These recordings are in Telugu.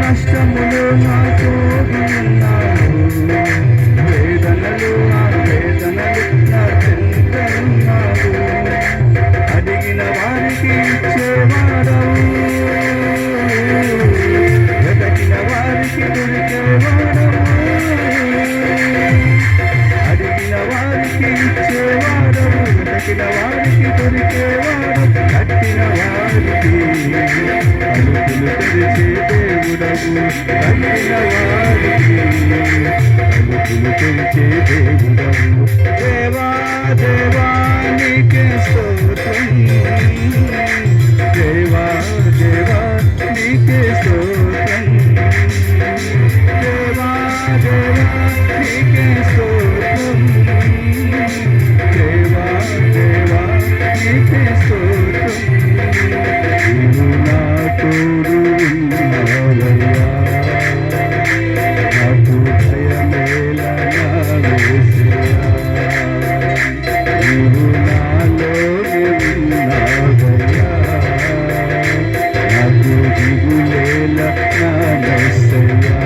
నష్టములు నాకు ఉన్నావు, వేదనలు నా చెంత ఉన్నావు. అడిగిన వారికి ఇచ్చేవాడవు, వెతకిన వారికి దొరికేవాడవు. అడిగిన వారికి ఇచ్చేవాడవు, వెతకిన వారికి దొరికేవాడవు. కట్టిన వారికి తలుపులు తెరిచే దేవుడవు, కట్టిన వారికి తలుపులు తెరిచే దేవుడవు. దేవా దేవా నీకే స్తోత్రం, దేవా దేవా నీకే స్తోత్రం, దేవా దేవా నీకే స్తోత్రం, దేవా దేవా నీకే స్తోత్రం. నీవు నా తోడు ఉన్నావయ్యా, నాకు భయమేలా నా యేసయ్యా. నీవు నాలోనే ఉన్నావయ్యా, నాకు దిగులేలా నా యేసయ్యా.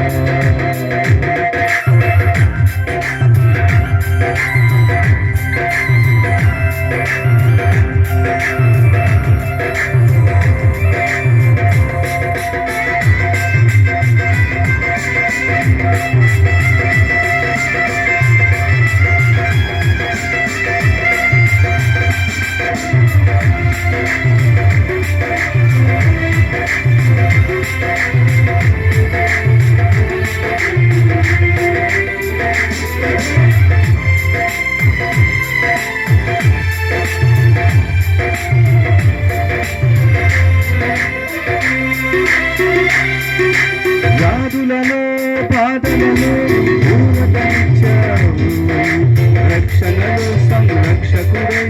వ్యాధులలో బాధలలో ఊరటనిచ్చావు, రక్షణలో సంరక్షకుడై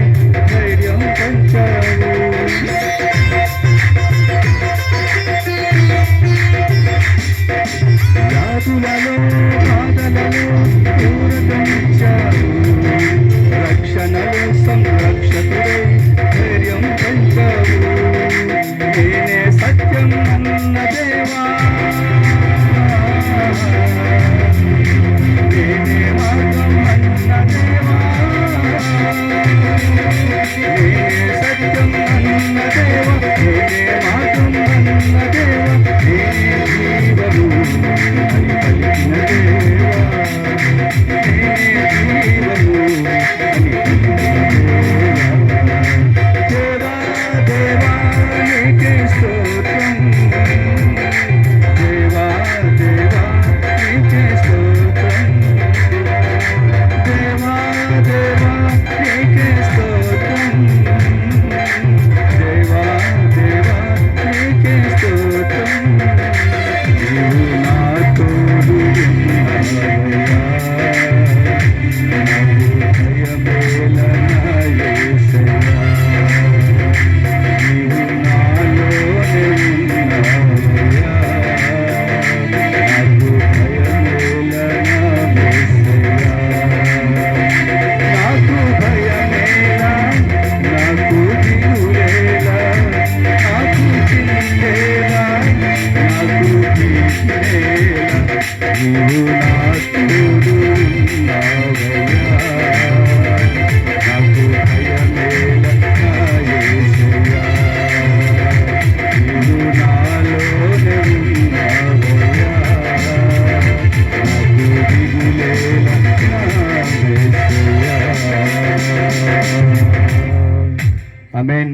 ధైర్యం పంచావు. వ్యాధులలో బాధలలో ఊరటనిచ్చావు, రక్షణలో సంరక్షకుడై ధైర్యం పంచావు. నేనే సత్యం అన్న దేవా, నీవు నా తోడు ఉన్నావయ్యా, నాకు భయమేల నా యేసయ్యా, నీవు నాలోనే ఉన్నావయ్యా, నాకు దిగులేల నా యేసయ్యా. ఆమేన్.